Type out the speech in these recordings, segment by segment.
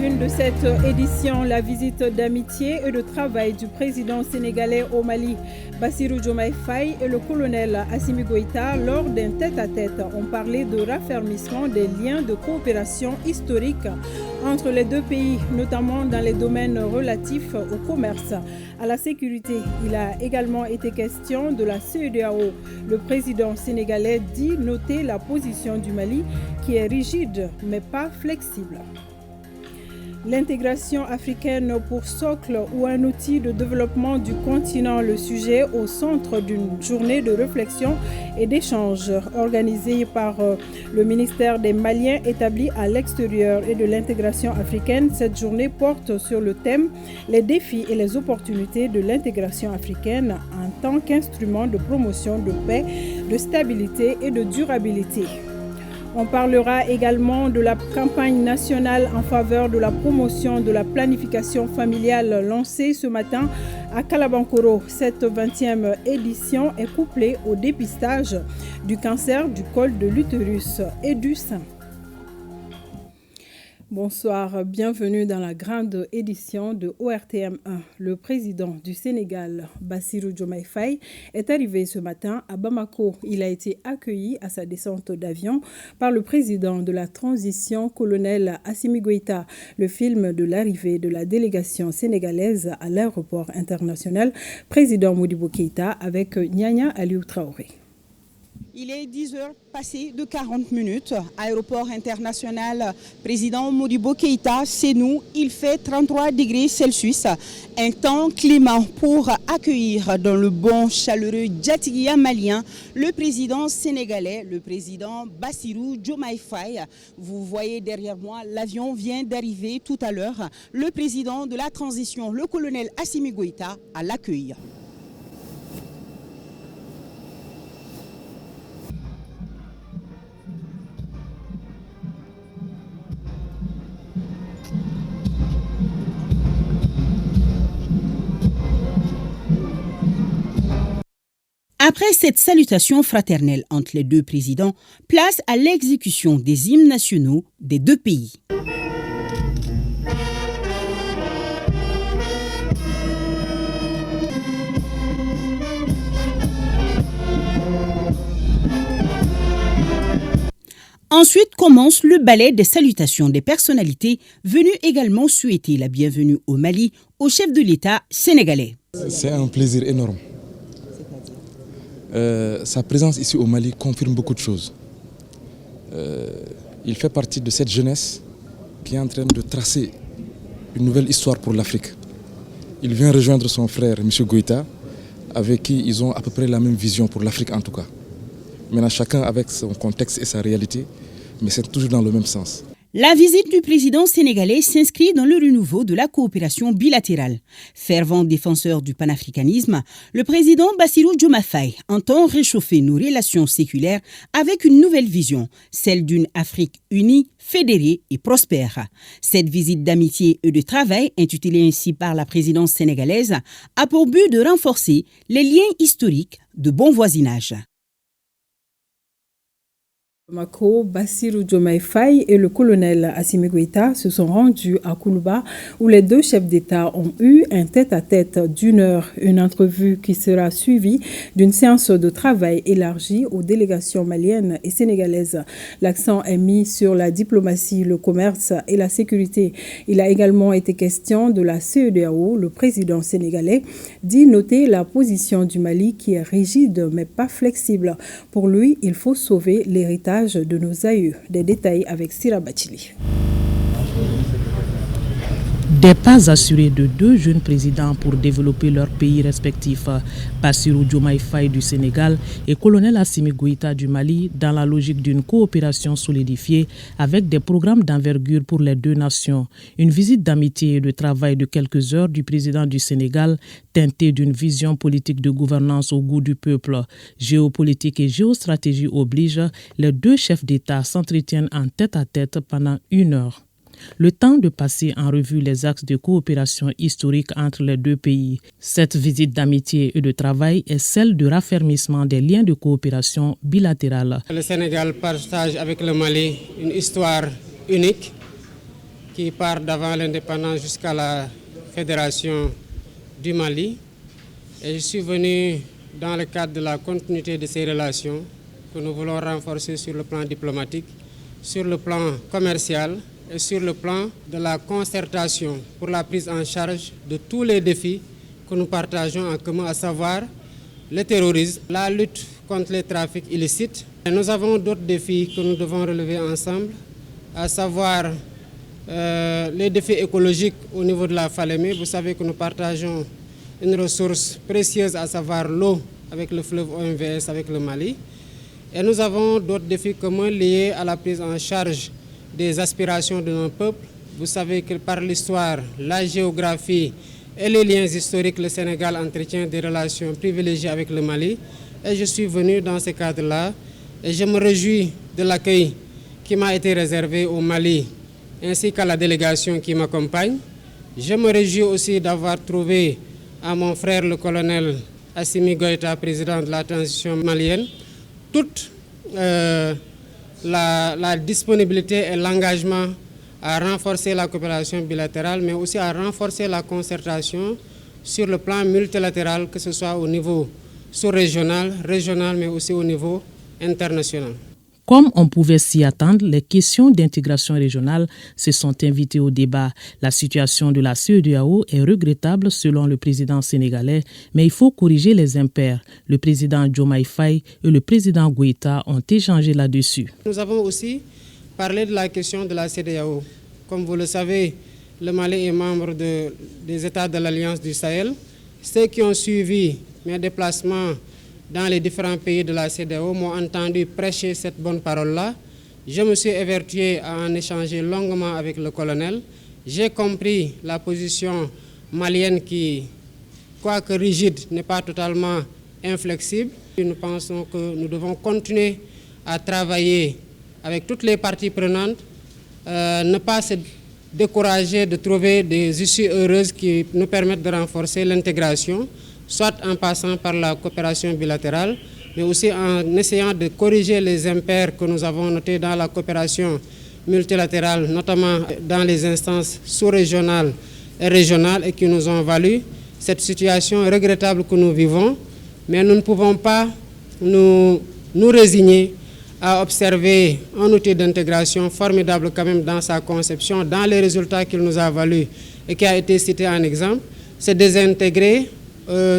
une de cette édition, la visite d'amitié et de travail du président sénégalais au Mali, Bassirou Diomaye Faye, et le colonel Assimi Goïta, lors d'un tête-à-tête, ont parlé de raffermissement des liens de coopération historique entre les deux pays, notamment dans les domaines relatifs au commerce, à la sécurité. Il a également été question de la CEDEAO. Le président sénégalais dit noter la position du Mali qui est rigide mais pas flexible. L'intégration africaine pour socle ou un outil de développement du continent, le sujet au centre d'une journée de réflexion et d'échange organisée par le ministère des Maliens établi à l'extérieur et de l'intégration africaine. Cette journée porte sur le thème « Les défis et les opportunités de l'intégration africaine en tant qu'instrument de promotion de paix, de stabilité et de durabilité ». On parlera également de la campagne nationale en faveur de la promotion de la planification familiale lancée ce matin à Kalabankoro. Cette 20e édition est couplée au dépistage du cancer du col de l'utérus et du sein. Bonsoir, bienvenue dans la grande édition de ORTM1. Le président du Sénégal, Bassirou Diomaye Faye, est arrivé ce matin à Bamako. Il a été accueilli à sa descente d'avion par le président de la transition, colonel Assimi Goïta. Le film de l'arrivée de la délégation sénégalaise à l'aéroport international, président Modibo Keïta avec Nyanya Aliou Traoré. Il est 10 heures passées de 40 minutes. Aéroport international, président Modibo Keïta, c'est nous. Il fait 33 degrés Celsius. Un temps climat pour accueillir dans le bon chaleureux Djatigia malien le président sénégalais, le président Bassirou Diomaye Faye. Vous voyez derrière moi, l'avion vient d'arriver tout à l'heure. Le président de la transition, le colonel Assimi Goïta, à l'accueil. Après cette salutation fraternelle entre les deux présidents, place à l'exécution des hymnes nationaux des deux pays. Ensuite commence le ballet des salutations des personnalités venues également souhaiter la bienvenue au Mali au chef de l'État sénégalais. C'est un plaisir énorme. Sa présence ici au Mali confirme beaucoup de choses. Il fait partie de cette jeunesse qui est en train de tracer une nouvelle histoire pour l'Afrique. Il vient rejoindre son frère, M. Goïta, avec qui ils ont à peu près la même vision pour l'Afrique en tout cas. Maintenant, chacun avec son contexte et sa réalité, mais c'est toujours dans le même sens. La visite du président sénégalais s'inscrit dans le renouveau de la coopération bilatérale. Fervent défenseur du panafricanisme, le président Bassirou Diomaye Faye entend réchauffer nos relations séculaires avec une nouvelle vision, celle d'une Afrique unie, fédérée et prospère. Cette visite d'amitié et de travail, intitulée ainsi par la présidence sénégalaise, a pour but de renforcer les liens historiques de bon voisinage. Bamako, Bassirou Diomaye Faye et le colonel Assimi Goïta se sont rendus à Koulouba où les deux chefs d'État ont eu un tête-à-tête d'une heure, une entrevue qui sera suivie d'une séance de travail élargie aux délégations maliennes et sénégalaises. L'accent est mis sur la diplomatie, le commerce et la sécurité. Il a également été question de la CEDEAO. Le président sénégalais dit noter la position du Mali qui est rigide mais pas flexible. Pour lui, il faut sauver l'héritage de nos aïeux. Des détails avec Sira Bachili. Des pas assurés de deux jeunes présidents pour développer leurs pays respectifs, Bassirou Diomaye Faye du Sénégal et colonel Assimi Goïta du Mali, dans la logique d'une coopération solidifiée avec des programmes d'envergure pour les deux nations. Une visite d'amitié et de travail de quelques heures du président du Sénégal, teintée d'une vision politique de gouvernance au goût du peuple. Géopolitique et géostratégie oblige, les deux chefs d'État s'entretiennent en tête-à-tête pendant une heure. Le temps de passer en revue les axes de coopération historique entre les deux pays. Cette visite d'amitié et de travail est celle de raffermissement des liens de coopération bilatérale. Le Sénégal partage avec le Mali une histoire unique qui part d'avant l'indépendance jusqu'à la fédération du Mali. Et je suis venu dans le cadre de la continuité de ces relations que nous voulons renforcer sur le plan diplomatique, sur le plan commercial et sur le plan de la concertation pour la prise en charge de tous les défis que nous partageons en commun, à savoir le terrorisme, la lutte contre les trafics illicites. Et nous avons d'autres défis que nous devons relever ensemble, à savoir les défis écologiques au niveau de la Falémé. Vous savez que nous partageons une ressource précieuse, à savoir l'eau, avec le fleuve OMVS, avec le Mali. Et nous avons d'autres défis communs liés à la prise en charge des aspirations de nos peuples. Vous savez que par l'histoire, la géographie et les liens historiques, le Sénégal entretient des relations privilégiées avec le Mali. Et je suis venu dans ce cadre-là et je me réjouis de l'accueil qui m'a été réservé au Mali ainsi qu'à la délégation qui m'accompagne. Je me réjouis aussi d'avoir trouvé à mon frère le colonel Assimi Goïta, président de la transition malienne, toute la disponibilité et l'engagement à renforcer la coopération bilatérale, mais aussi à renforcer la concertation sur le plan multilatéral, que ce soit au niveau sous-régional, régional, mais aussi au niveau international. Comme on pouvait s'y attendre, les questions d'intégration régionale se sont invitées au débat. La situation de la CEDEAO est regrettable selon le président sénégalais, mais il faut corriger les impairs. Le président Diomaye Faye et le président Goïta ont échangé là-dessus. Nous avons aussi parlé de la question de la CEDEAO. Comme vous le savez, le Mali est membre des États de l'Alliance du Sahel. Ceux qui ont suivi mes déplacements dans les différents pays de la CEDEAO m'ont entendu prêcher cette bonne parole-là. Je me suis évertué à en échanger longuement avec le colonel. J'ai compris la position malienne qui, quoique rigide, n'est pas totalement inflexible. Nous pensons que nous devons continuer à travailler avec toutes les parties prenantes, ne pas se décourager de trouver des issues heureuses qui nous permettent de renforcer l'intégration, soit en passant par la coopération bilatérale, mais aussi en essayant de corriger les impairs que nous avons notés dans la coopération multilatérale, notamment dans les instances sous-régionales et régionales, et qui nous ont valu cette situation regrettable que nous vivons. Mais nous ne pouvons pas nous résigner à observer un outil d'intégration formidable quand même dans sa conception, dans les résultats qu'il nous a valu et qui a été cité en exemple, c'est désintégrer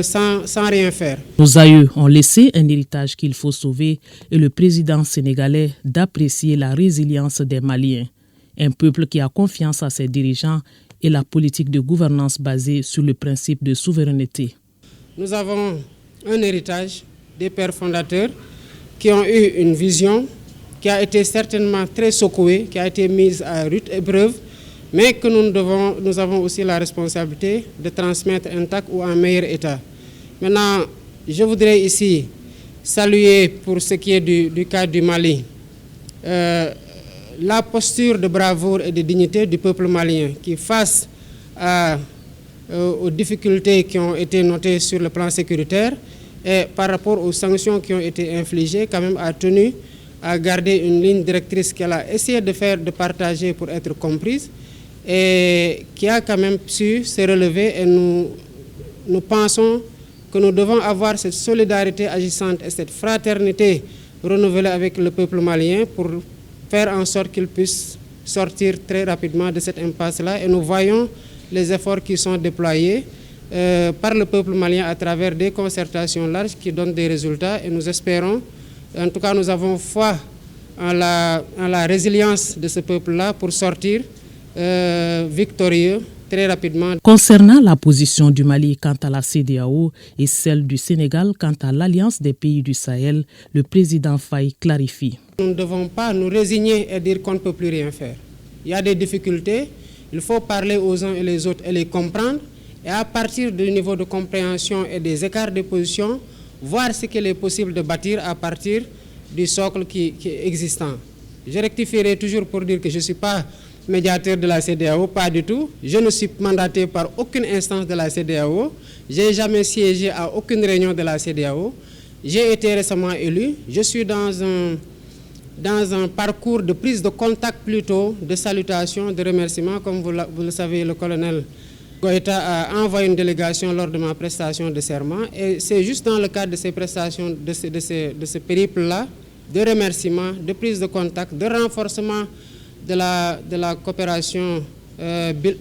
sans rien faire. Nos aïeux ont laissé un héritage qu'il faut sauver et le président sénégalais d'apprécier la résilience des Maliens. Un peuple qui a confiance à ses dirigeants et la politique de gouvernance basée sur le principe de souveraineté. Nous avons un héritage des pères fondateurs qui ont eu une vision qui a été certainement très secouée, qui a été mise à rude épreuve, mais que nous avons aussi la responsabilité de transmettre intact ou en meilleur état. Maintenant, je voudrais ici saluer, pour ce qui est du cas du Mali, la posture de bravoure et de dignité du peuple malien qui, face aux difficultés qui ont été notées sur le plan sécuritaire et par rapport aux sanctions qui ont été infligées, quand même a tenu à garder une ligne directrice qu'elle a essayé de partager pour être comprise, et qui a quand même su se relever. Et nous pensons que nous devons avoir cette solidarité agissante et cette fraternité renouvelée avec le peuple malien pour faire en sorte qu'il puisse sortir très rapidement de cette impasse-là. Et nous voyons les efforts qui sont déployés par le peuple malien à travers des concertations larges qui donnent des résultats. Et nous espérons, en tout cas nous avons foi en la résilience de ce peuple-là pour sortir victorieux très rapidement. Concernant la position du Mali quant à la CEDEAO et celle du Sénégal quant à l'Alliance des pays du Sahel, le président Faye clarifie. Nous ne devons pas nous résigner et dire qu'on ne peut plus rien faire. Il y a des difficultés, il faut parler aux uns et les autres et les comprendre, et à partir du niveau de compréhension et des écarts de position, voir ce qu'il est possible de bâtir à partir du socle qui est existant. Je rectifierai toujours pour dire que je ne suis pas médiateur de la CEDEAO, pas du tout. Je ne suis mandaté par aucune instance de la CEDEAO. Je n'ai jamais siégé à aucune réunion de la CEDEAO. J'ai été récemment élu. Je suis dans dans un parcours de prise de contact plutôt, de salutation, de remerciement. Comme vous le savez, le colonel Goïta a envoyé une délégation lors de ma prestation de serment. Et c'est juste dans le cadre de ces prestations, de ce périple-là, de remerciement, de prise de contact, de renforcement de la coopération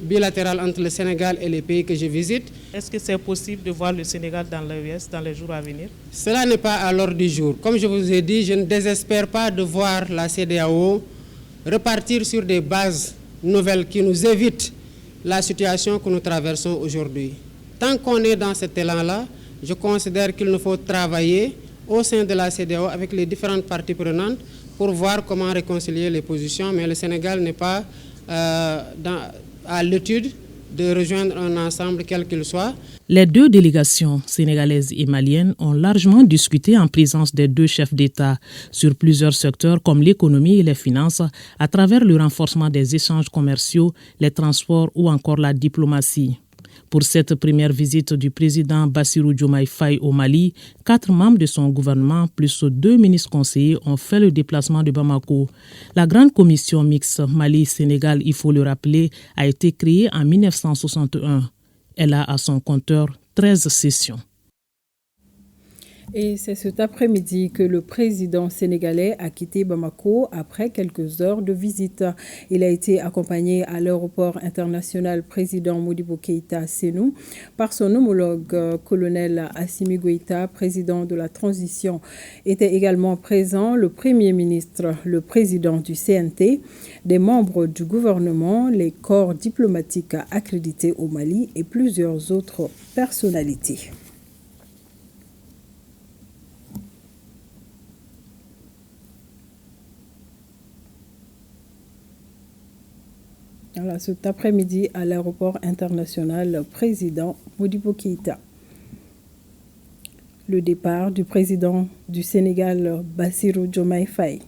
bilatérale entre le Sénégal et les pays que je visite. Est-ce que c'est possible de voir le Sénégal dans l'OUS dans les jours à venir? Cela n'est pas à l'ordre du jour. Comme je vous ai dit, je ne désespère pas de voir la CEDEAO repartir sur des bases nouvelles qui nous évitent la situation que nous traversons aujourd'hui. Tant qu'on est dans cet élan-là, je considère qu'il nous faut travailler au sein de la CEDEAO avec les différentes parties prenantes pour voir comment réconcilier les positions. Mais le Sénégal n'est pas à l'étude de rejoindre un ensemble quel qu'il soit. Les deux délégations sénégalaises et maliennes ont largement discuté en présence des deux chefs d'État sur plusieurs secteurs comme l'économie et les finances à travers le renforcement des échanges commerciaux, les transports ou encore la diplomatie. Pour cette première visite du président Bassirou Diomaye Faye au Mali, 4 membres de son gouvernement plus 2 ministres conseillers ont fait le déplacement de Bamako. La grande commission mixte Mali-Sénégal, il faut le rappeler, a été créée en 1961. Elle a à son compteur 13 sessions. Et c'est cet après-midi que le président sénégalais a quitté Bamako après quelques heures de visite. Il a été accompagné à l'aéroport international président Modibo Keïta Sénou par son homologue colonel Assimi Goïta, président de la transition. Étaient également présents le premier ministre, le président du CNT, des membres du gouvernement, les corps diplomatiques accrédités au Mali et plusieurs autres personnalités. Voilà, cet après-midi à l'aéroport international président Modibo Keïta. Le départ du président du Sénégal Bassirou Diomaye Faye.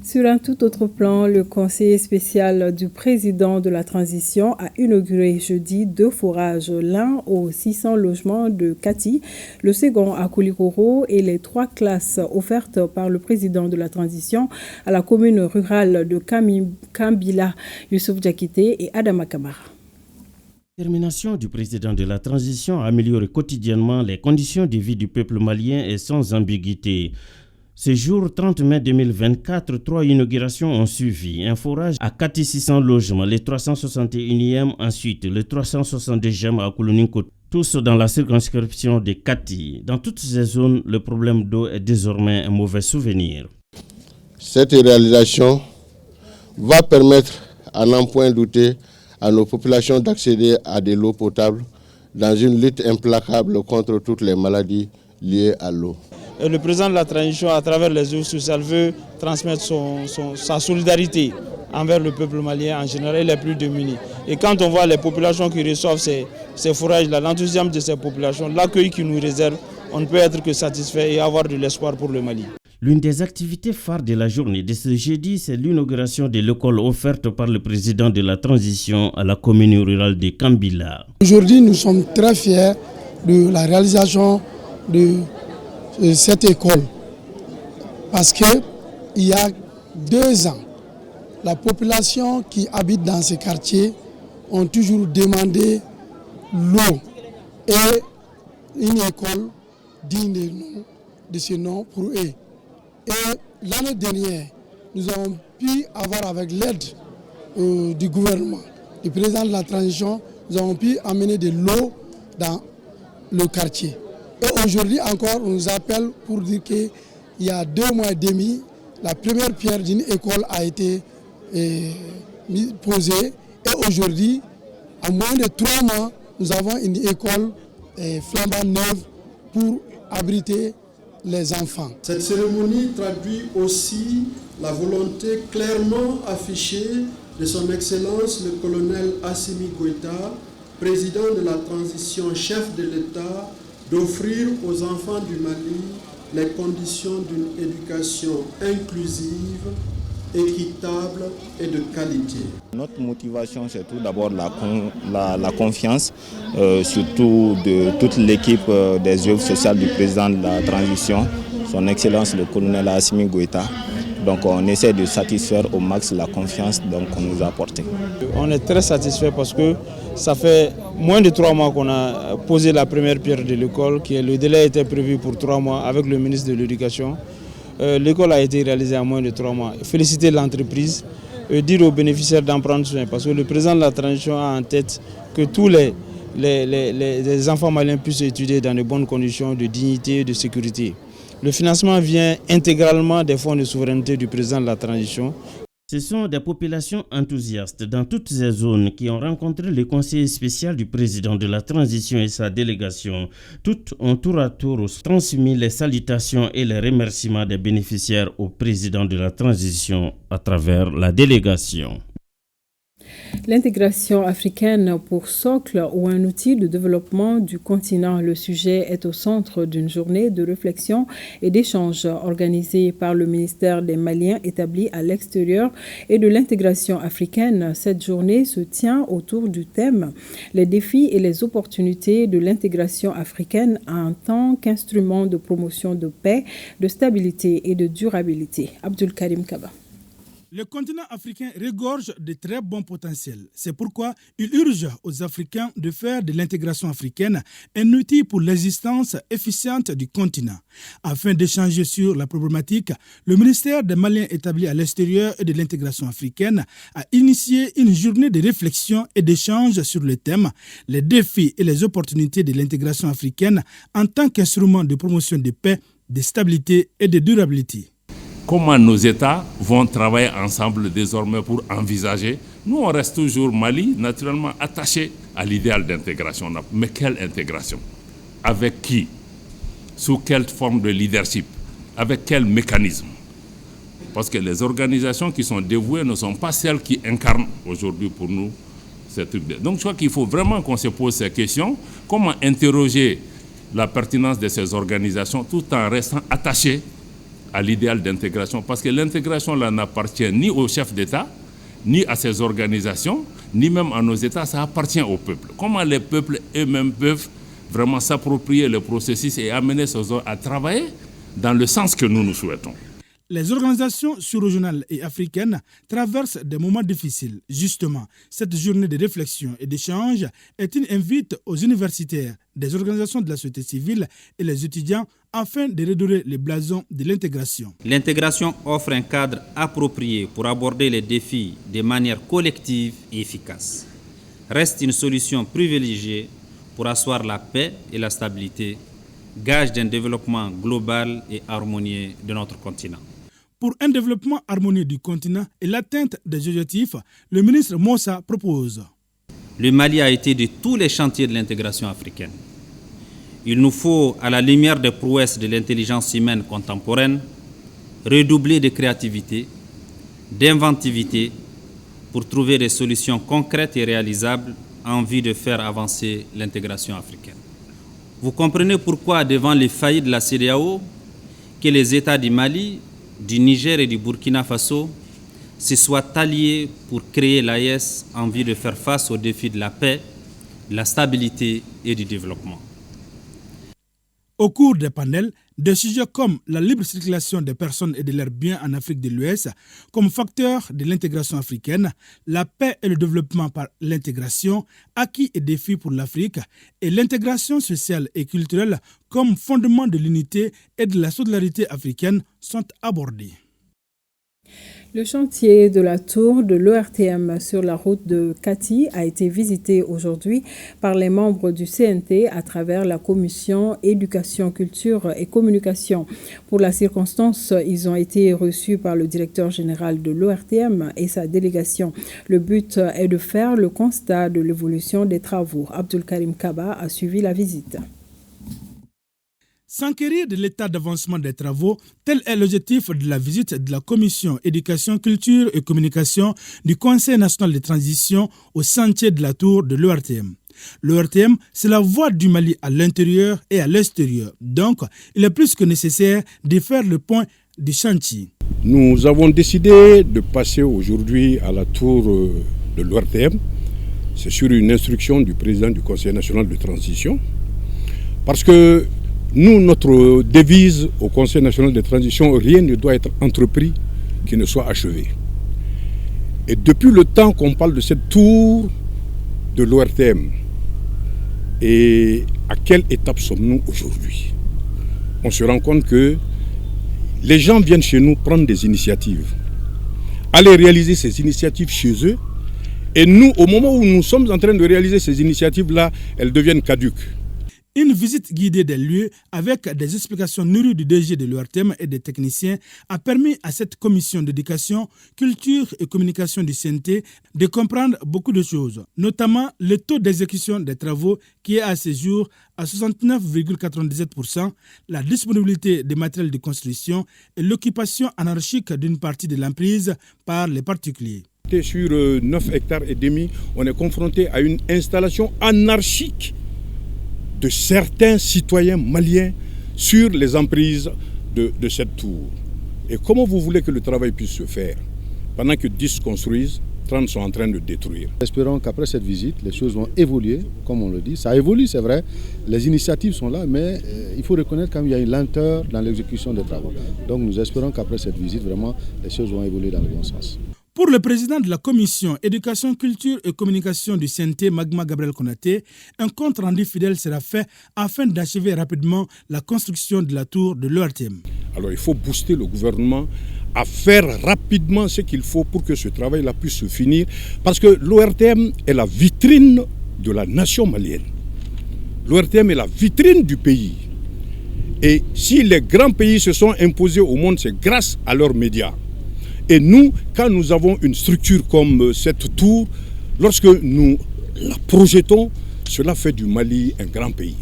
Sur un tout autre plan, le conseiller spécial du président de la transition a inauguré jeudi 2 forages, l'un aux 600 logements de Kati, le second à Koulikoro et les 3 classes offertes par le président de la transition à la commune rurale de Kambila, Youssouf Diakité et Adama Kamara. La détermination du président de la transition à améliorer quotidiennement les conditions de vie du peuple malien est sans ambiguïté. Ce jour 30 mai 2024, 3 inaugurations ont suivi. Un forage à Kati 600 logements, le 361e ensuite, le 362e à Koulouninko, tous dans la circonscription de Kati. Dans toutes ces zones, le problème d'eau est désormais un mauvais souvenir. Cette réalisation va permettre, à n'en point douter, à nos populations d'accéder à de l'eau potable dans une lutte implacable contre toutes les maladies liées à l'eau. Et le président de la transition, à travers les œuvres sociales, veut transmettre sa solidarité envers le peuple malien en général et les plus démunis. Et quand on voit les populations qui reçoivent ces fourrages-là, l'enthousiasme de ces populations, l'accueil qu'ils nous réservent, on ne peut être que satisfait et avoir de l'espoir pour le Mali. L'une des activités phares de la journée de ce jeudi, c'est l'inauguration de l'école offerte par le président de la transition à la commune rurale de Kambila. Aujourd'hui, nous sommes très fiers de la réalisation de cette école parce qu'il y a 2 ans, la population qui habite dans ces quartiers ont toujours demandé l'eau et une école digne de ce nom pour eux. Et l'année dernière, nous avons pu avoir avec l'aide du gouvernement, du président de la transition, nous avons pu amener de l'eau dans le quartier. Et aujourd'hui encore, on nous appelle pour dire qu'il y a 2 mois et demi, la première pierre d'une école a été posée. Et aujourd'hui, en moins de 3 mois, nous avons une école flambant neuve pour abriter les enfants. Cette cérémonie traduit aussi la volonté clairement affichée de son Excellence le colonel Assimi Goïta, président de la transition, chef de l'État, d'offrir aux enfants du Mali les conditions d'une éducation inclusive, équitable et de qualité. Notre motivation, c'est tout d'abord la confiance, surtout de toute l'équipe des œuvres sociales du président de la transition, son Excellence le colonel Assimi Goïta. Donc on essaie de satisfaire au max la confiance qu'on nous a apportée. On est très satisfait parce que ça fait moins de 3 mois qu'on a posé la première pierre de l'école, le délai était prévu pour 3 mois avec le ministre de l'Éducation. L'école a été réalisée en moins de 3 mois. Féliciter l'entreprise et dire aux bénéficiaires d'en prendre soin parce que le président de la transition a en tête que tous les enfants maliens puissent étudier dans de bonnes conditions de dignité et de sécurité. Le financement vient intégralement des fonds de souveraineté du président de la transition. Ce sont des populations enthousiastes dans toutes ces zones qui ont rencontré le conseiller spécial du président de la transition et sa délégation. Toutes ont tour à tour transmis les salutations et les remerciements des bénéficiaires au président de la transition à travers la délégation. L'intégration africaine pour socle ou un outil de développement du continent. Le sujet est au centre d'une journée de réflexion et d'échange organisée par le ministère des Maliens établi à l'extérieur et de l'intégration africaine. Cette journée se tient autour du thème « Les défis et les opportunités de l'intégration africaine en tant qu'instrument de promotion de paix, de stabilité et de durabilité ». Abdul Karim Kaba. Le continent africain regorge de très bons potentiels. C'est pourquoi il urge aux Africains de faire de l'intégration africaine un outil pour l'existence efficiente du continent. Afin d'échanger sur la problématique, le ministère des Maliens établi à l'extérieur et de l'intégration africaine a initié une journée de réflexion et d'échange sur le thème « Les défis et les opportunités de l'intégration africaine en tant qu'instrument de promotion de paix, de stabilité et de durabilité ». Comment nos États vont travailler ensemble désormais pour envisager. Nous, on reste toujours Mali, naturellement attaché à l'idéal d'intégration. Mais quelle intégration? Avec qui? Sous quelle forme de leadership? Avec quel mécanisme? Parce que les organisations qui sont dévouées ne sont pas celles qui incarnent aujourd'hui pour nous ces trucs. Donc je crois qu'il faut vraiment qu'on se pose ces questions. Comment interroger la pertinence de ces organisations tout en restant attaché à l'idéal d'intégration, parce que l'intégration là n'appartient ni aux chefs d'État, ni à ces organisations, ni même à nos États, ça appartient au peuple. Comment les peuples eux-mêmes peuvent vraiment s'approprier le processus et amener ces autres à travailler dans le sens que nous souhaitons. Les organisations sous-régionales et africaines traversent des moments difficiles. Justement, cette journée de réflexion et d'échange est une invite aux universitaires, des organisations de la société civile et les étudiants afin de redorer les blasons de l'intégration. L'intégration offre un cadre approprié pour aborder les défis de manière collective et efficace. Reste une solution privilégiée pour asseoir la paix et la stabilité, gage d'un développement global et harmonieux de notre continent. Pour un développement harmonieux du continent et l'atteinte des objectifs, le ministre Moussa propose. Le Mali a été de tous les chantiers de l'intégration africaine. Il nous faut, à la lumière des prouesses de l'intelligence humaine contemporaine, redoubler de créativité, d'inventivité pour trouver des solutions concrètes et réalisables en vue de faire avancer l'intégration africaine. Vous comprenez pourquoi, devant les faillites de la CEDEAO, que les États du Mali, du Niger et du Burkina Faso se soient alliés pour créer l'AES en vue de faire face aux défis de la paix, de la stabilité et du développement. Au cours des panels, des sujets comme la libre circulation des personnes et de leurs biens en Afrique de l'Ouest comme facteur de l'intégration africaine, la paix et le développement par l'intégration, acquis et défis pour l'Afrique, et l'intégration sociale et culturelle comme fondement de l'unité et de la solidarité africaine sont abordés. Le chantier de la tour de l'ORTM sur la route de Kati a été visité aujourd'hui par les membres du CNT à travers la commission éducation, culture et communication. Pour la circonstance, ils ont été reçus par le directeur général de l'ORTM et sa délégation. Le but est de faire le constat de l'évolution des travaux. Abdul Karim Kaba a suivi la visite. S'enquérir de l'état d'avancement des travaux, tel est l'objectif de la visite de la commission éducation, culture et communication du Conseil national de transition au chantier de la tour de l'ORTM. L'ORTM, c'est la voie du Mali à l'intérieur et à l'extérieur. Donc, il est plus que nécessaire de faire le point du chantier. Nous avons décidé de passer aujourd'hui à la tour de l'ORTM. C'est sur une instruction du président du Conseil national de transition. Parce que nous, notre devise au Conseil national de transition, rien ne doit être entrepris qui ne soit achevé. Et depuis le temps qu'on parle de cette tour de l'ORTM, et à quelle étape sommes-nous aujourd'hui? On se rend compte que les gens viennent chez nous prendre des initiatives, aller réaliser ces initiatives chez eux, et nous, au moment où nous sommes en train de réaliser ces initiatives-là, elles deviennent caduques. Une visite guidée des lieux avec des explications nourries du DG de l'ORTM et des techniciens a permis à cette commission d'éducation, culture et communication du CNT de comprendre beaucoup de choses, notamment le taux d'exécution des travaux qui est à ce jour à 69,97%, la disponibilité des matériels de construction et l'occupation anarchique d'une partie de l'emprise par les particuliers. Sur 9 hectares et demi, on est confronté à une installation anarchique de certains citoyens maliens sur les emprises de cette tour. Et comment vous voulez que le travail puisse se faire pendant que 10 construisent, 30 sont en train de détruire? Espérons qu'après cette visite, les choses vont évoluer, comme on le dit. Ça évolue, c'est vrai. Les initiatives sont là, mais il faut reconnaître qu'il y a une lenteur dans l'exécution des travaux. Donc nous espérons qu'après cette visite, vraiment, les choses vont évoluer dans le bon sens. Pour le président de la commission éducation, culture et communication du CNT, Magma Gabriel Konaté, un compte rendu fidèle sera fait afin d'achever rapidement la construction de la tour de l'ORTM. Alors il faut booster le gouvernement à faire rapidement ce qu'il faut pour que ce travail-là puisse se finir, parce que l'ORTM est la vitrine de la nation malienne. L'ORTM est la vitrine du pays. Et si les grands pays se sont imposés au monde, c'est grâce à leurs médias. Et nous, quand nous avons une structure comme cette tour, lorsque nous la projetons, cela fait du Mali un grand pays.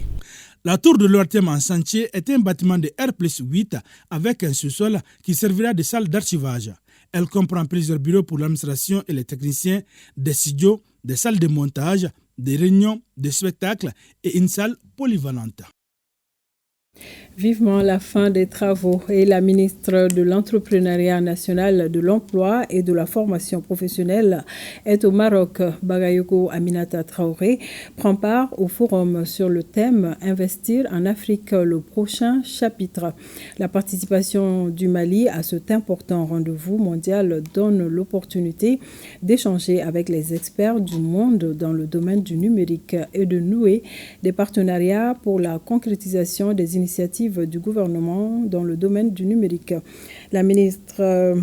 La tour de l'ORTM en chantier est un bâtiment de R+8 avec un sous-sol qui servira de salle d'archivage. Elle comprend plusieurs bureaux pour l'administration et les techniciens, des studios, des salles de montage, des réunions, des spectacles et une salle polyvalente. Vivement la fin des travaux et la ministre de l'Entrepreneuriat national, de l'Emploi et de la formation professionnelle est au Maroc. Bagayoko Aminata Traoré prend part au forum sur le thème « Investir en Afrique, le prochain chapitre ». La participation du Mali à cet important rendez-vous mondial donne l'opportunité d'échanger avec les experts du monde dans le domaine du numérique et de nouer des partenariats pour la concrétisation des initiatives du gouvernement dans le domaine du numérique. La ministre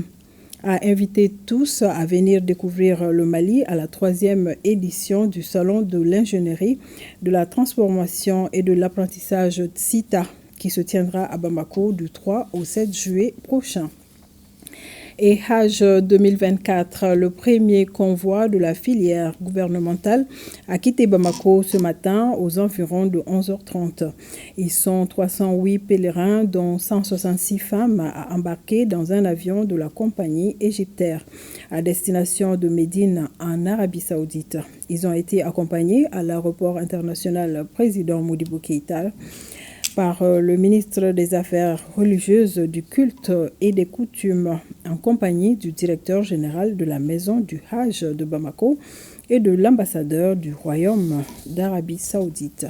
a invité tous à venir découvrir le Mali à la 3e édition du Salon de l'ingénierie, de la transformation et de l'apprentissage CITA qui se tiendra à Bamako du 3 au 7 juillet prochain. Et Hajj 2024, le premier convoi de la filière gouvernementale a quitté Bamako ce matin aux environs de 11h30. Ils sont 308 pèlerins, dont 166 femmes, à embarquer dans un avion de la compagnie Égyptaire à destination de Médine en Arabie Saoudite. Ils ont été accompagnés à l'aéroport international président Modibo Keïta par le ministre des Affaires religieuses, du culte et des coutumes, en compagnie du directeur général de la maison du Hajj de Bamako et de l'ambassadeur du Royaume d'Arabie Saoudite.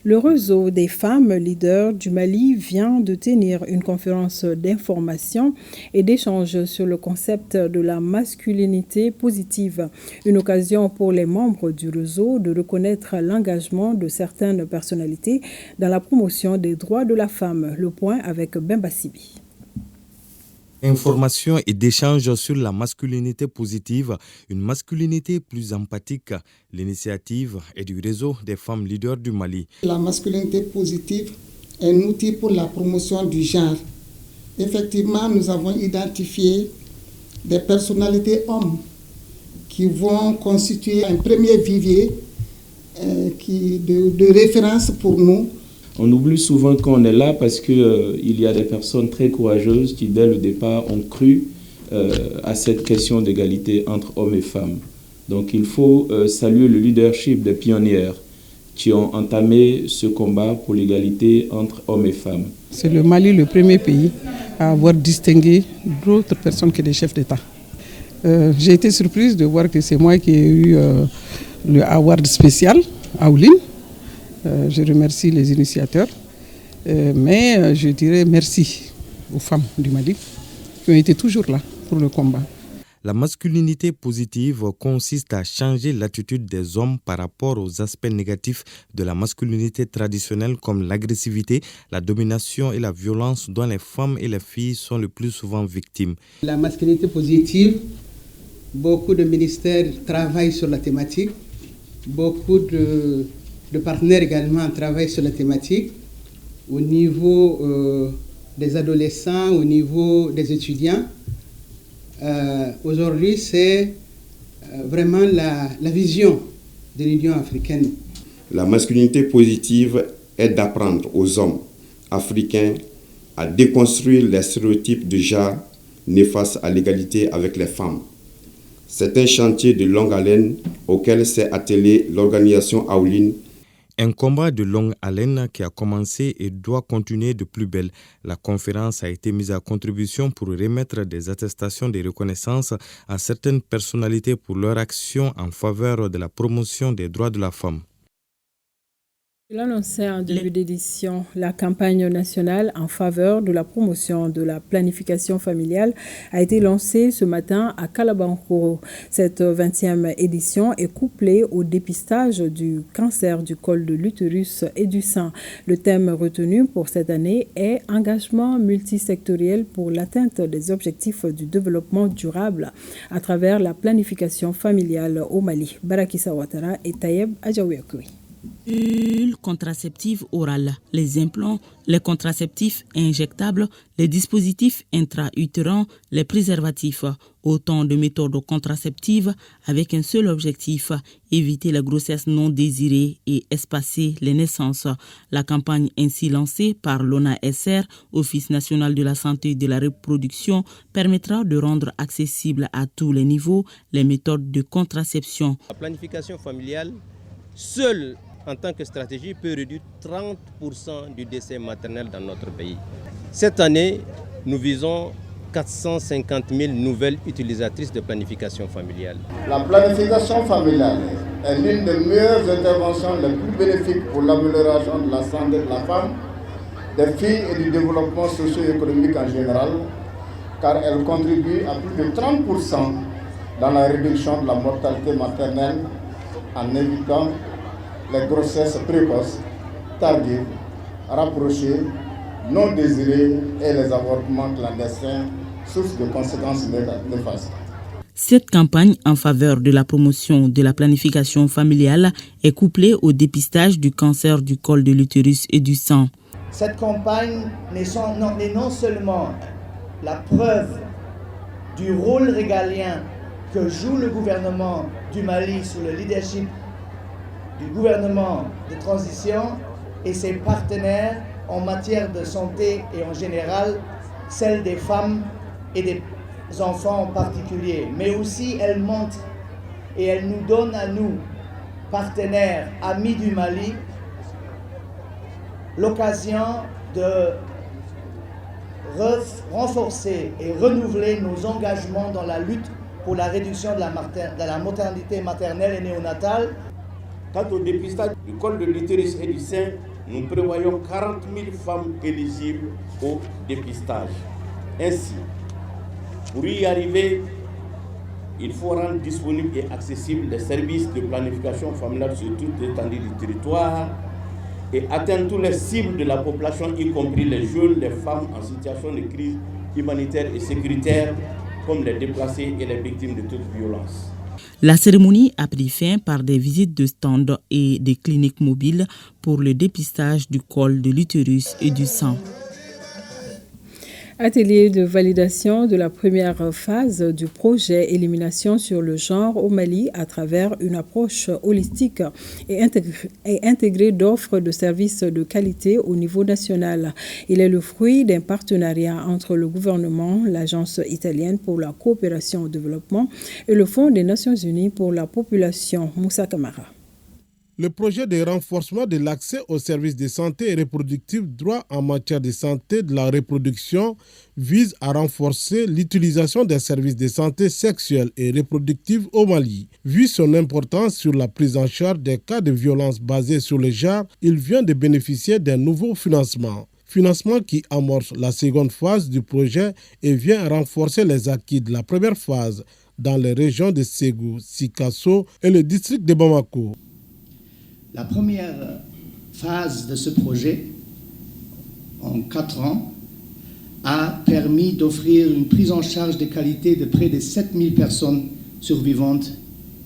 Le réseau des femmes leaders du Mali vient de tenir une conférence d'information et d'échange sur le concept de la masculinité positive. Une occasion pour les membres du réseau de reconnaître l'engagement de certaines personnalités dans la promotion des droits de la femme. Le point avec Bemba Sibi. Information et d'échange sur la masculinité positive, une masculinité plus empathique. L'initiative est du réseau des femmes leaders du Mali. La masculinité positive est un outil pour la promotion du genre. Effectivement, nous avons identifié des personnalités hommes qui vont constituer un premier vivier de référence pour nous. On oublie souvent qu'on est là parce qu'il y a des personnes très courageuses qui, dès le départ, ont cru à cette question d'égalité entre hommes et femmes. Donc il faut saluer le leadership des pionnières qui ont entamé ce combat pour l'égalité entre hommes et femmes. C'est le Mali le premier pays à avoir distingué d'autres personnes que des chefs d'État. J'ai été surprise de voir que c'est moi qui ai eu le award spécial à Oulin. Je remercie les initiateurs, mais je dirais merci aux femmes du Mali qui ont été toujours là pour le combat. La masculinité positive consiste à changer l'attitude des hommes par rapport aux aspects négatifs de la masculinité traditionnelle comme l'agressivité, la domination et la violence dont les femmes et les filles sont le plus souvent victimes. La masculinité positive, beaucoup de ministères travaillent sur la thématique, beaucoup de partenaires également travaillent sur la thématique au niveau des adolescents, au niveau des étudiants. Aujourd'hui, c'est vraiment la vision de l'Union africaine. La masculinité positive est d'apprendre aux hommes africains à déconstruire les stéréotypes de genre néfastes à l'égalité avec les femmes. C'est un chantier de longue haleine auquel s'est attelée l'organisation Aoulin. Un combat de longue haleine qui a commencé et doit continuer de plus belle. La conférence a été mise à contribution pour remettre des attestations de reconnaissance à certaines personnalités pour leur action en faveur de la promotion des droits de la femme. L'annonçait en début d'édition, la campagne nationale en faveur de la promotion de la planification familiale a été lancée ce matin à Kalabankoro. Cette 20e édition est couplée au dépistage du cancer du col de l'utérus et du sein. Le thème retenu pour cette année est « Engagement multisectoriel pour l'atteinte des objectifs du développement durable à travers la planification familiale au Mali ». Barakissa Ouattara et Tayeb Adjaouyakoui. Pilule contraceptive orale, les implants, les contraceptifs injectables, les dispositifs intra-utérins, les préservatifs, autant de méthodes contraceptives avec un seul objectif, éviter les grossesses non désirées et espacer les naissances. La campagne ainsi lancée par l'ONASR, Office national de la santé et de la reproduction, permettra de rendre accessibles à tous les niveaux les méthodes de contraception. La planification familiale, seule en tant que stratégie, peut réduire 30% du décès maternel dans notre pays. Cette année, nous visons 450 000 nouvelles utilisatrices de planification familiale. La planification familiale est l'une des meilleures interventions les plus bénéfiques pour l'amélioration de la santé de la femme, des filles et du développement socio-économique en général, car elle contribue à plus de 30% dans la réduction de la mortalité maternelle en évitant les grossesses précoces, tardives, rapprochées, non désirées et les avortements clandestins, source de conséquences néfastes. Cette campagne en faveur de la promotion de la planification familiale est couplée au dépistage du cancer du col de l'utérus et du sein. Cette campagne n'est non seulement la preuve du rôle régalien que joue le gouvernement du Mali sous le leadership du gouvernement de transition et ses partenaires en matière de santé et en général, celle des femmes et des enfants en particulier. Mais aussi, elle montre et elle nous donne à nous, partenaires, amis du Mali, l'occasion de renforcer et renouveler nos engagements dans la lutte pour la réduction de la mortalité maternelle et néonatale. Quant au dépistage du col de l'utérus et du sein, nous prévoyons 40 000 femmes éligibles au dépistage. Ainsi, pour y arriver, il faut rendre disponibles et accessibles les services de planification familiale sur toute l'étendue du territoire et atteindre toutes les cibles de la population, y compris les jeunes, les femmes en situation de crise humanitaire et sécuritaire, comme les déplacés et les victimes de toute violence. La cérémonie a pris fin par des visites de stands et des cliniques mobiles pour le dépistage du col de l'utérus et du sein. Atelier de validation de la première phase du projet Élimination sur le genre au Mali à travers une approche holistique et intégrée d'offres de services de qualité au niveau national. Il est le fruit d'un partenariat entre le gouvernement, l'Agence italienne pour la coopération au développement et le Fonds des Nations Unies pour la population. Moussa Kamara. Le projet de renforcement de l'accès aux services de santé et reproductif droit en matière de santé de la reproduction vise à renforcer l'utilisation des services de santé sexuelle et reproductive au Mali. Vu son importance sur la prise en charge des cas de violence basés sur le genre, il vient de bénéficier d'un nouveau financement. Financement qui amorce la seconde phase du projet et vient renforcer les acquis de la première phase dans les régions de Ségou, Sikasso et le district de Bamako. La première phase de ce projet, en 4 ans, a permis d'offrir une prise en charge de qualité de près de 7000 personnes survivantes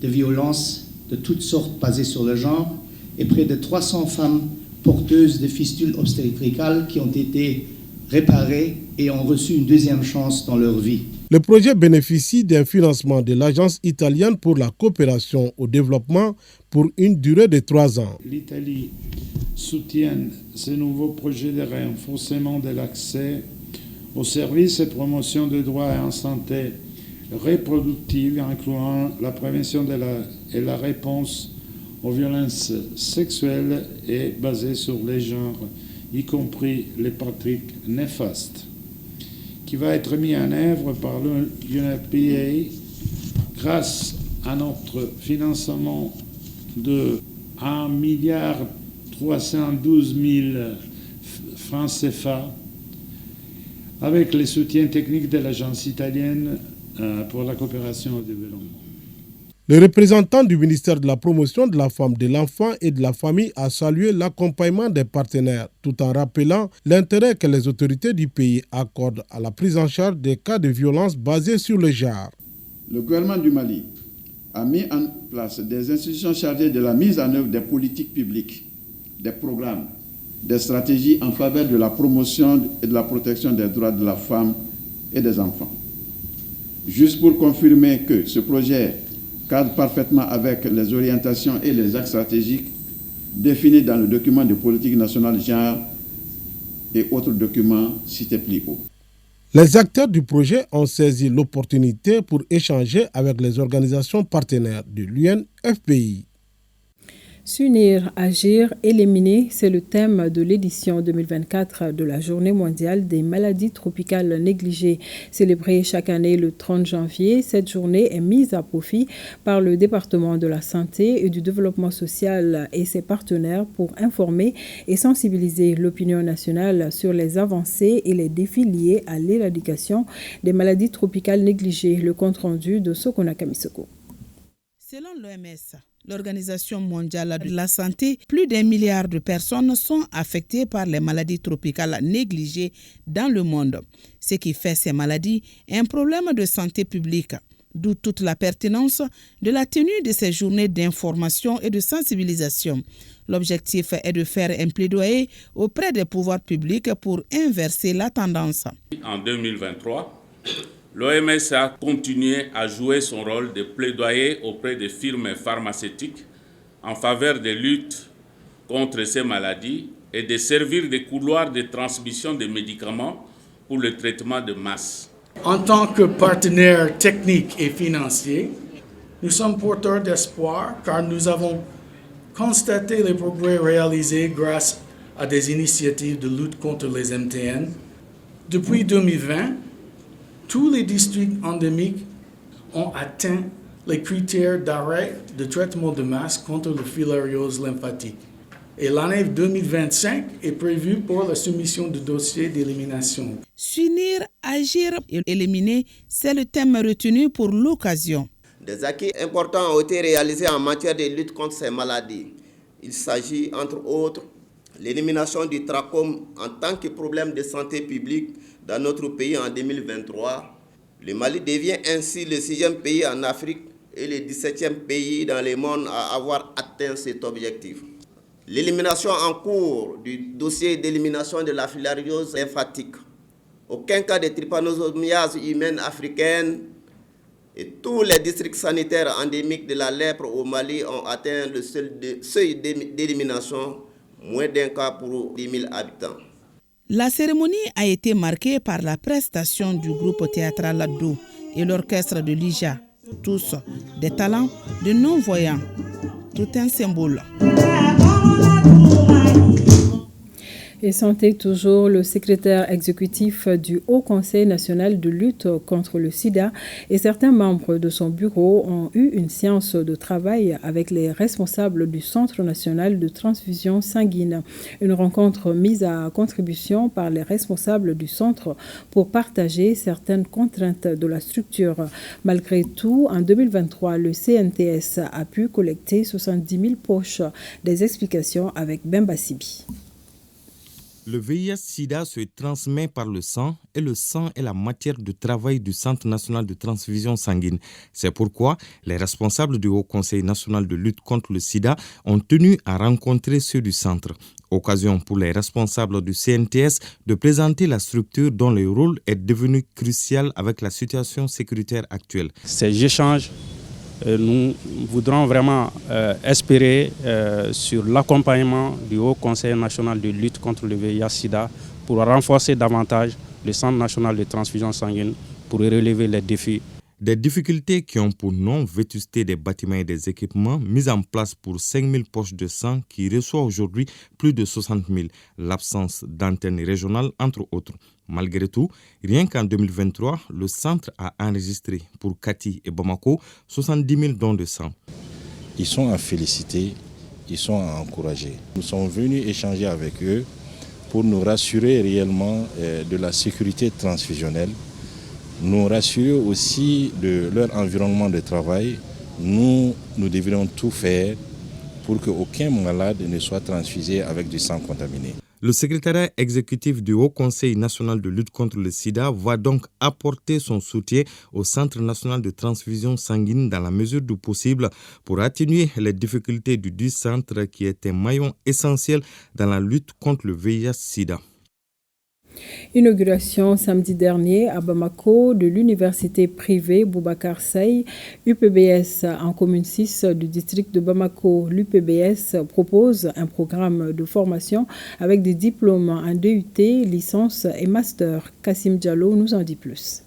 de violences de toutes sortes basées sur le genre et près de 300 femmes porteuses de fistules obstétricales qui ont été réparées et ont reçu une deuxième chance dans leur vie. Le projet bénéficie d'un financement de l'Agence italienne pour la coopération au développement pour une durée de 3 ans. L'Italie soutient ce nouveau projet de renforcement de l'accès aux services et promotion des droits en santé reproductive, incluant la prévention et la réponse aux violences sexuelles et basées sur les genres, y compris les pratiques néfastes, qui va être mis en œuvre par l'UNFPA grâce à notre financement de 1,312 milliard francs CFA avec le soutien technique de l'Agence italienne pour la coopération au développement. Le représentant du ministère de la Promotion de la Femme, de l'Enfant et de la Famille a salué l'accompagnement des partenaires, tout en rappelant l'intérêt que les autorités du pays accordent à la prise en charge des cas de violence basés sur le genre. Le gouvernement du Mali a mis en place des institutions chargées de la mise en œuvre des politiques publiques, des programmes, des stratégies en faveur de la promotion et de la protection des droits de la femme et des enfants. Juste pour confirmer que ce projet cadre parfaitement avec les orientations et les axes stratégiques définis dans le document de politique nationale genre et autres documents cités plus haut. Les acteurs du projet ont saisi l'opportunité pour échanger avec les organisations partenaires de l'UNFPI. S'unir, agir, éliminer, c'est le thème de l'édition 2024 de la Journée mondiale des maladies tropicales négligées. Célébrée chaque année le 30 janvier, cette journée est mise à profit par le département de la santé et du développement social et ses partenaires pour informer et sensibiliser l'opinion nationale sur les avancées et les défis liés à l'éradication des maladies tropicales négligées. Le compte-rendu de Sokona Kamisoko. Selon l'OMS, l'Organisation mondiale de la santé, plus d'1 milliard de personnes sont affectées par les maladies tropicales négligées dans le monde, ce qui fait ces maladies un problème de santé publique. D'où toute la pertinence de la tenue de ces journées d'information et de sensibilisation. L'objectif est de faire un plaidoyer auprès des pouvoirs publics pour inverser la tendance. En 2023, l'OMS a continué à jouer son rôle de plaidoyer auprès des firmes pharmaceutiques en faveur de lutte contre ces maladies et de servir de couloir de transmission des médicaments pour le traitement de masse. En tant que partenaire technique et financier, nous sommes porteurs d'espoir car nous avons constaté les progrès réalisés grâce à des initiatives de lutte contre les MTN. Depuis 2020, tous les districts endémiques ont atteint les critères d'arrêt de traitement de masse contre la filariose lymphatique. Et l'année 2025 est prévue pour la soumission de dossiers d'élimination. S'unir, agir et éliminer, c'est le thème retenu pour l'occasion. Des acquis importants ont été réalisés en matière de lutte contre ces maladies. Il s'agit, entre autres, l'élimination du trachome en tant que problème de santé publique dans notre pays en 2023. Le Mali devient ainsi le 6e pays en Afrique et le 17e pays dans le monde à avoir atteint cet objectif. L'élimination en cours du dossier d'élimination de la filariose lymphatique. Aucun cas de trypanosomiase humaine africaine et tous les districts sanitaires endémiques de la lèpre au Mali ont atteint le seuil d'élimination, moins d'1 cas pour 10 000 habitants. La cérémonie a été marquée par la prestation du groupe théâtral Ado et l'orchestre de l'IJA, tous des talents de non-voyants. tout un symbole. Et santé toujours, le secrétaire exécutif du Haut Conseil national de lutte contre le sida et certains membres de son bureau ont eu une séance de travail avec les responsables du Centre national de transfusion sanguine. Une rencontre mise à contribution par les responsables du centre pour partager certaines contraintes de la structure. Malgré tout, en 2023, le CNTS a pu collecter 70 000 poches. Des explications avec Bemba Sibi. Le VIH-Sida se transmet par le sang et le sang est la matière de travail du Centre national de transfusion sanguine. C'est pourquoi les responsables du Haut Conseil national de lutte contre le sida ont tenu à rencontrer ceux du centre. Occasion pour les responsables du CNTS de présenter la structure dont le rôle est devenu crucial avec la situation sécuritaire actuelle. Ces échanges, nous voudrons vraiment espérer sur l'accompagnement du Haut Conseil national de lutte contre le VIH-Sida pour renforcer davantage le Centre national de transfusion sanguine pour relever les défis. Des difficultés qui ont pour nom vétusté des bâtiments et des équipements mis en place pour 5 000 poches de sang qui reçoivent aujourd'hui plus de 60 000, l'absence d'antennes régionales entre autres. Malgré tout, rien qu'en 2023, le centre a enregistré pour Kati et Bamako 70 000 dons de sang. Ils sont à féliciter, ils sont à encourager. Nous sommes venus échanger avec eux pour nous rassurer réellement de la sécurité transfusionnelle, nous rassurer aussi de leur environnement de travail. Nous devrions tout faire pour qu'aucun malade ne soit transfusé avec du sang contaminé. Le secrétariat exécutif du Haut Conseil national de lutte contre le sida va donc apporter son soutien au Centre national de transfusion sanguine dans la mesure du possible pour atténuer les difficultés du centre qui est un maillon essentiel dans la lutte contre le VIH-Sida. Inauguration samedi dernier à Bamako de l'université privée Boubacar Seye, UPBS en commune 6 du district de Bamako. L'UPBS propose un programme de formation avec des diplômes en DUT, licence et master. Kassim Diallo nous en dit plus.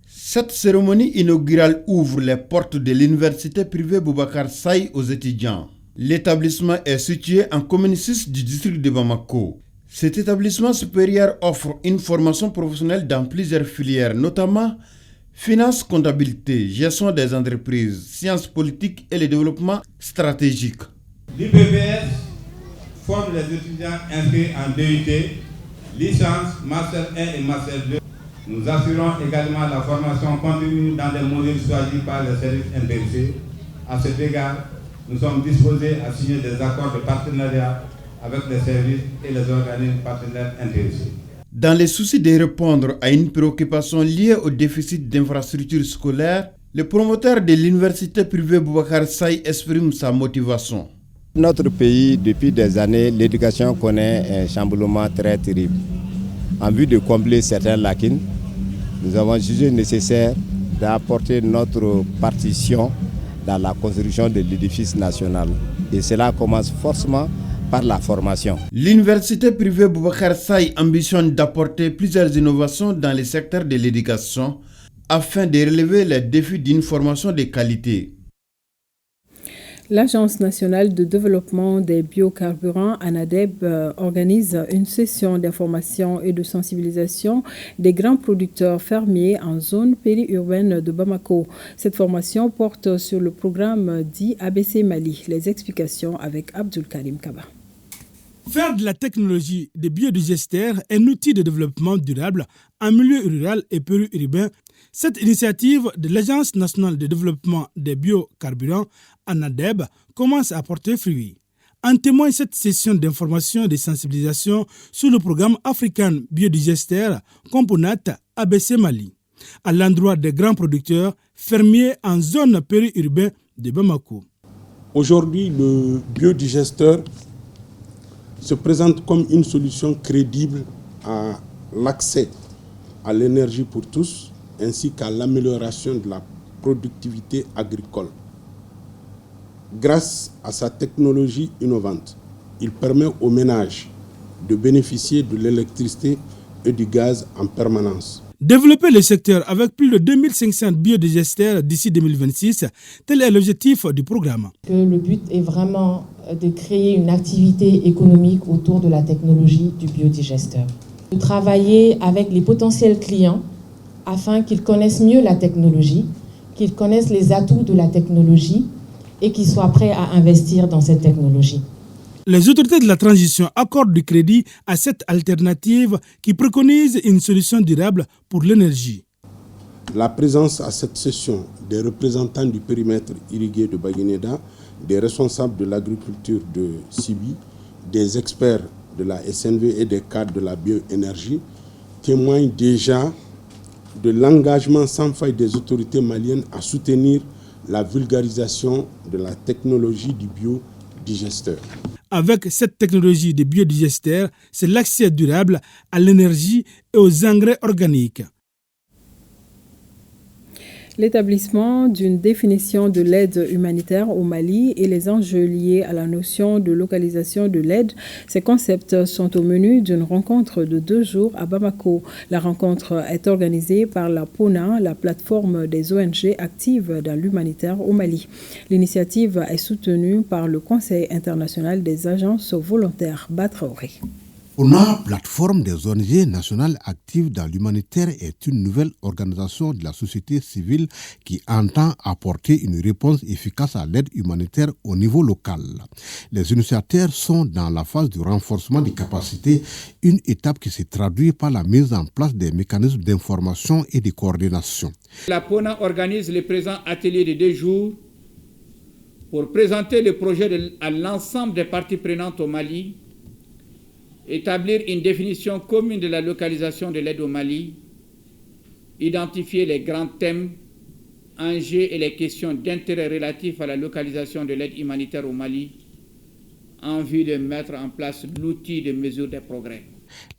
Cette cérémonie inaugurale ouvre les portes de l'université privée Boubacar Seye aux étudiants. L'établissement est situé en commune 6 du district de Bamako. Cet établissement supérieur offre une formation professionnelle dans plusieurs filières, notamment finance, comptabilité, gestion des entreprises, sciences politiques et le développement stratégique. L'UPBS forme les étudiants inscrits en DUT, licence, Master 1 et Master 2. Nous assurons également la formation continue dans des modules choisis par les services intéressés. À cet égard, nous sommes disposés à signer des accords de partenariat avec les services et les organismes partenaires intéressés. Dans le souci de répondre à une préoccupation liée au déficit d'infrastructures scolaires, le promoteur de l'université privée Boubacar Seye exprime sa motivation. Notre pays, depuis des années, l'éducation connaît un chamboulement très terrible. En vue de combler certaines lacunes, nous avons jugé nécessaire d'apporter notre partition dans la construction de l'édifice national. Et cela commence forcément par la formation. L'université privée Boubacar Seye ambitionne d'apporter plusieurs innovations dans le secteur de l'éducation afin de relever les défis d'une formation de qualité. L'Agence nationale de développement des biocarburants, ANADEB, organise une session d'information et de sensibilisation des grands producteurs fermiers en zone périurbaine de Bamako. Cette formation porte sur le programme dit ABC Mali. Les explications avec Abdul Karim Kaba. Faire de la technologie des biodigesteurs un outil de développement durable en milieu rural et périurbain, cette initiative de l'Agence nationale de développement des biocarburants, ANADEB, commence à porter fruit. En témoigne cette session d'information et de sensibilisation sur le programme africain biodigesteurs Componat ABC Mali, à l'endroit des grands producteurs fermiers en zone périurbaine de Bamako. Aujourd'hui, le biodigesteur se présente comme une solution crédible à l'accès à l'énergie pour tous, ainsi qu'à l'amélioration de la productivité agricole. Grâce à sa technologie innovante, il permet aux ménages de bénéficier de l'électricité et du gaz en permanence. Développer le secteur avec plus de 2500 biodigesteurs d'ici 2026, tel est l'objectif du programme. Le but est vraiment de créer une activité économique autour de la technologie du biodigesteur. De travailler avec les potentiels clients afin qu'ils connaissent mieux la technologie, qu'ils connaissent les atouts de la technologie et qu'ils soient prêts à investir dans cette technologie. Les autorités de la transition accordent du crédit à cette alternative qui préconise une solution durable pour l'énergie. La présence à cette session des représentants du périmètre irrigué de Baguineda, des responsables de l'agriculture de Sibi, des experts de la SNV et des cadres de la bioénergie témoigne déjà de l'engagement sans faille des autorités maliennes à soutenir la vulgarisation de la technologie du biodigesteur. Avec cette technologie de biodigesteur, c'est l'accès durable à l'énergie et aux engrais organiques. L'établissement d'une définition de l'aide humanitaire au Mali et les enjeux liés à la notion de localisation de l'aide, ces concepts sont au menu d'une rencontre de 2 jours à Bamako. La rencontre est organisée par la PONA, la plateforme des ONG actives dans l'humanitaire au Mali. L'initiative est soutenue par le Conseil international des agences volontaires Batraoré. PONA, plateforme des ONG nationales actives dans l'humanitaire, est une nouvelle organisation de la société civile qui entend apporter une réponse efficace à l'aide humanitaire au niveau local. Les initiateurs sont dans la phase du renforcement des capacités, une étape qui se traduit par la mise en place des mécanismes d'information et de coordination. La PONA organise le présent atelier de 2 jours pour présenter le projet à l'ensemble des parties prenantes au Mali, établir une définition commune de la localisation de l'aide au Mali, identifier les grands thèmes, enjeux et les questions d'intérêt relatifs à la localisation de l'aide humanitaire au Mali, en vue de mettre en place l'outil de mesure des progrès.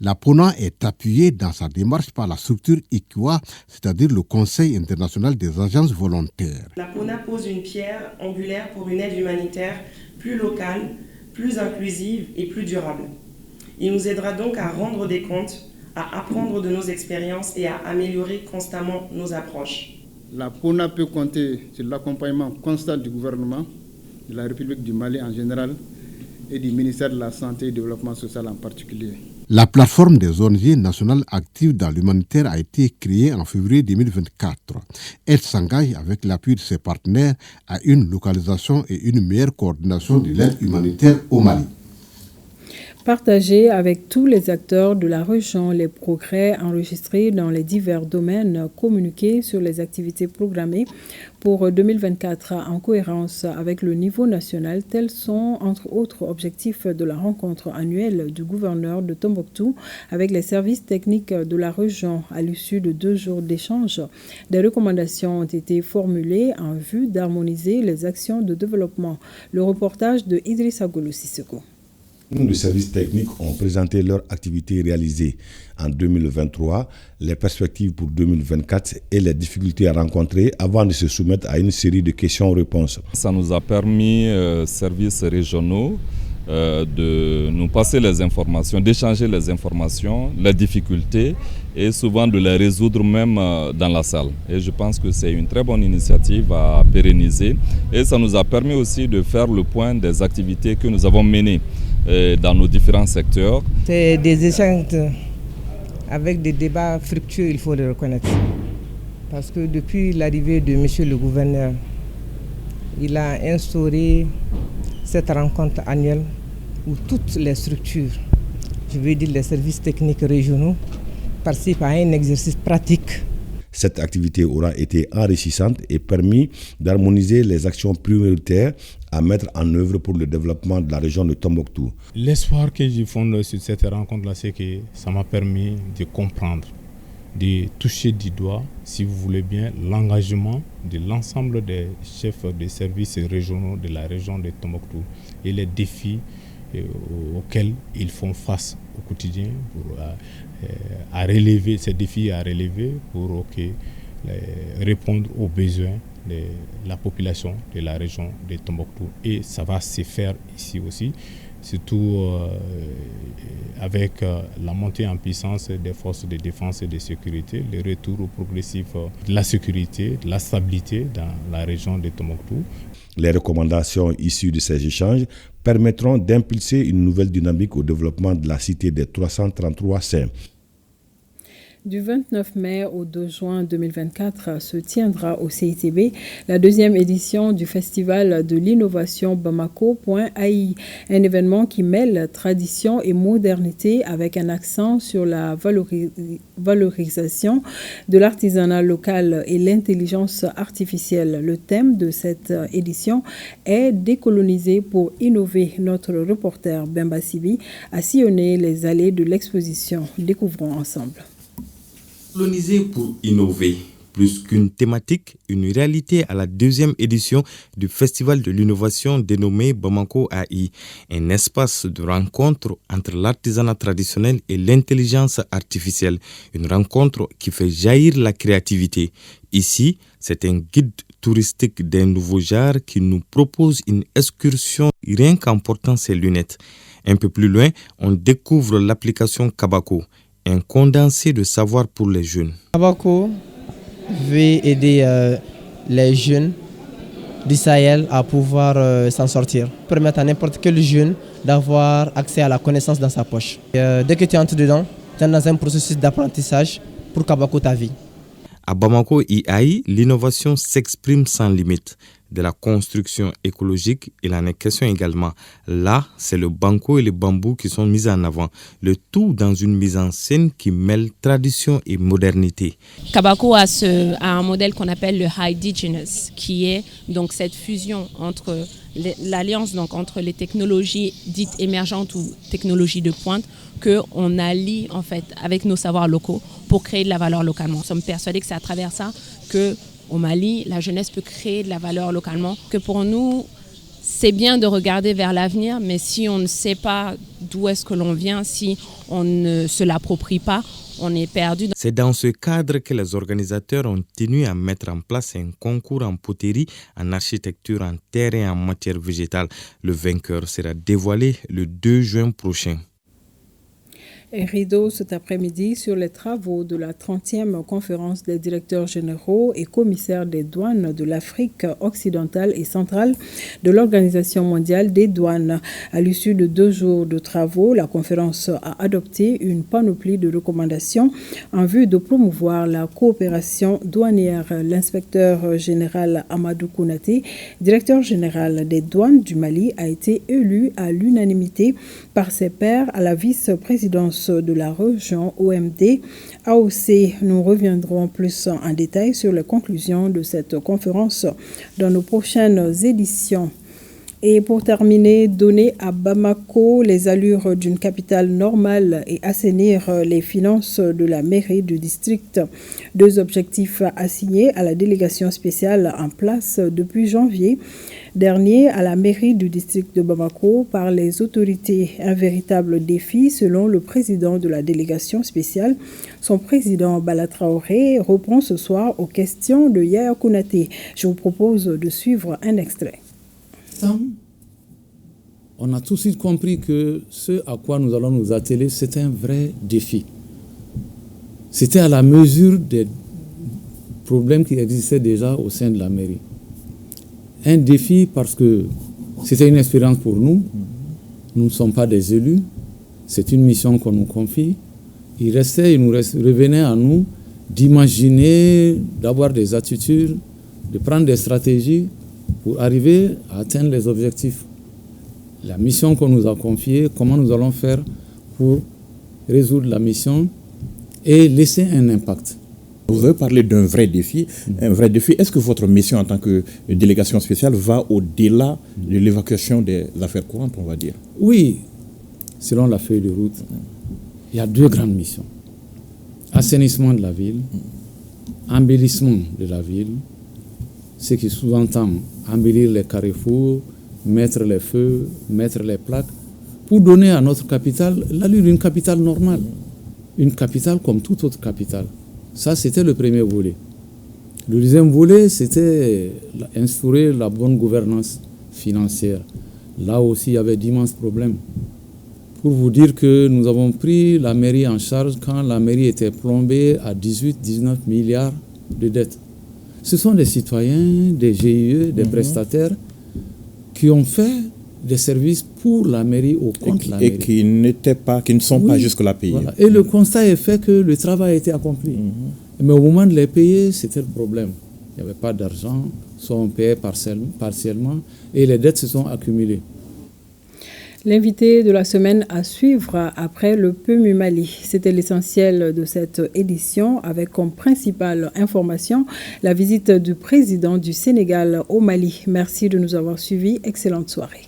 La PONA est appuyée dans sa démarche par la structure ICUA, c'est-à-dire le Conseil international des agences volontaires. La PONA pose une pierre angulaire pour une aide humanitaire plus locale, plus inclusive et plus durable. Il nous aidera donc à rendre des comptes, à apprendre de nos expériences et à améliorer constamment nos approches. La PONA peut compter sur l'accompagnement constant du gouvernement, de la République du Mali en général et du ministère de la Santé et du Développement social en particulier. La plateforme des ONG nationales actives dans l'humanitaire a été créée en février 2024. Elle s'engage avec l'appui de ses partenaires à une localisation et une meilleure coordination de l'aide humanitaire au Mali. Partager avec tous les acteurs de la région les progrès enregistrés dans les divers domaines, communiquer sur les activités programmées pour 2024 en cohérence avec le niveau national, tels sont entre autres objectifs de la rencontre annuelle du gouverneur de Tombouctou avec les services techniques de la région. À l'issue de 2 jours d'échange, des recommandations ont été formulées en vue d'harmoniser les actions de développement. Le reportage de Idrissa Golo Sissoko. Les services techniques ont présenté leurs activités réalisées en 2023, les perspectives pour 2024 et les difficultés à rencontrer avant de se soumettre à une série de questions-réponses. Ça nous a permis, services régionaux, de nous passer les informations, d'échanger les informations, les difficultés et souvent de les résoudre même dans la salle. Et je pense que c'est une très bonne initiative à pérenniser et ça nous a permis aussi de faire le point des activités que nous avons menées dans nos différents secteurs. C'est des échanges avec des débats fructueux, il faut le reconnaître. Parce que depuis l'arrivée de M. le gouverneur, il a instauré cette rencontre annuelle où toutes les structures, je veux dire les services techniques régionaux, participent à un exercice pratique. Cette activité aura été enrichissante et permis d'harmoniser les actions prioritaires à mettre en œuvre pour le développement de la région de Tombouctou. L'espoir que je fonde sur cette rencontre-là, c'est que ça m'a permis de comprendre, de toucher du doigt, si vous voulez bien, l'engagement de l'ensemble des chefs des services régionaux de la région de Tombouctou et les défis auxquels ils font face au quotidien pour à relever ces défis à relever pour répondre aux besoins de la population de la région de Tombouctou. Et ça va se faire ici aussi surtout avec la montée en puissance des forces de défense et de sécurité, le retour progressif de la sécurité, de la stabilité dans la région de Tombouctou. Les recommandations issues de ces échanges permettront d'impulser une nouvelle dynamique au développement de la cité des 333 saints. Du 29 mai au 2 juin 2024 se tiendra au CITB la deuxième édition du Festival de l'innovation Bamako.ai, un événement qui mêle tradition et modernité avec un accent sur la valorisation de l'artisanat local et l'intelligence artificielle. Le thème de cette édition est décoloniser pour innover. Notre reporter Bemba Sibi a sillonné les allées de l'exposition. Découvrons ensemble. Coloniser pour innover. Plus qu'une thématique, une réalité à la deuxième édition du Festival de l'innovation dénommé Bamako AI, un espace de rencontre entre l'artisanat traditionnel et l'intelligence artificielle, une rencontre qui fait jaillir la créativité. Ici, c'est un guide touristique d'un nouveau genre qui nous propose une excursion rien qu'en portant ses lunettes. Un peu plus loin, on découvre l'application Kabako, un condensé de savoir pour les jeunes. Kabako veut aider les jeunes du Sahel à pouvoir s'en sortir. Permettre à n'importe quel jeune d'avoir accès à la connaissance dans sa poche. Dès que tu entres dedans, tu es dans un processus d'apprentissage pour Kabako ta vie. À Bamako AI, l'innovation s'exprime sans limite. De la construction écologique, il en est question également. Là, c'est le banco et le bambou qui sont mis en avant. Le tout dans une mise en scène qui mêle tradition et modernité. Kabako a un modèle qu'on appelle le Indigenous, qui est donc cette fusion entre l'alliance entre les technologies dites émergentes ou technologies de pointe qu'on allie en fait avec nos savoirs locaux pour créer de la valeur localement. Nous sommes persuadés que c'est à travers ça que au Mali, la jeunesse peut créer de la valeur localement. Que pour nous, c'est bien de regarder vers l'avenir, mais si on ne sait pas d'où est-ce que l'on vient, si on ne se l'approprie pas, on est perdu. C'est dans ce cadre que les organisateurs ont tenu à mettre en place un concours en poterie, en architecture, en terre et en matière végétale. Le vainqueur sera dévoilé le 2 juin prochain. Un rideau cet après-midi sur les travaux de la 30e conférence des directeurs généraux et commissaires des douanes de l'Afrique occidentale et centrale de l'Organisation mondiale des douanes. À l'issue de 2 jours de travaux, la conférence a adopté une panoplie de recommandations en vue de promouvoir la coopération douanière. L'inspecteur général Amadou Kounaté, directeur général des douanes du Mali, a été élu à l'unanimité par ses pairs à la vice-présidence de la région OMD AOC. Nous reviendrons plus en détail sur les conclusions de cette conférence dans nos prochaines éditions. Et pour terminer, donner à Bamako les allures d'une capitale normale et assainir les finances de la mairie du district. 2 objectifs assignés à la délégation spéciale en place depuis janvier dernier à la mairie du district de Bamako par les autorités. Un véritable défi selon le président de la délégation spéciale. Son président Bala Traoré répond ce soir aux questions de Yaya Kounaté. Je vous propose de suivre un extrait. On a tout de suite compris que ce à quoi nous allons nous atteler, c'est un vrai défi. C'était à la mesure des problèmes qui existaient déjà au sein de la mairie. Un défi parce que c'était une expérience pour nous. Nous ne sommes pas des élus. C'est une mission qu'on nous confie. Il nous revenait à nous d'imaginer, d'avoir des attitudes, de prendre des stratégies pour arriver à atteindre les objectifs. La mission qu'on nous a confiée, comment nous allons faire pour résoudre la mission et laisser un impact. Vous avez parlé d'un vrai défi. Un vrai défi. Est-ce que votre mission en tant que délégation spéciale va au-delà de l'évacuation des affaires courantes, on va dire? Oui, selon la feuille de route, il y a 2 grandes missions. Assainissement de la ville, embellissement de la ville, ce qui sous-entend embellir les carrefours, mettre les feux, mettre les plaques, pour donner à notre capitale l'allure d'une capitale normale. Une capitale comme toute autre capitale. Ça, c'était le premier volet. Le deuxième volet, c'était instaurer la bonne gouvernance financière. Là aussi, il y avait d'immenses problèmes. Pour vous dire que nous avons pris la mairie en charge quand la mairie était plombée à 18-19 milliards de dettes. Ce sont des citoyens, des GIE, des prestataires qui ont fait des services pour la mairie au compte de la mairie. Et qui ne sont pas jusque-là payés. Voilà. Et le constat est fait que le travail a été accompli. Mais au moment de les payer, c'était le problème. Il n'y avait pas d'argent, soit on payait partiellement, et les dettes se sont accumulées. L'invité de la semaine à suivre après le PMU Mali. C'était l'essentiel de cette édition avec comme principale information la visite du président du Sénégal au Mali. Merci de nous avoir suivis. Excellente soirée.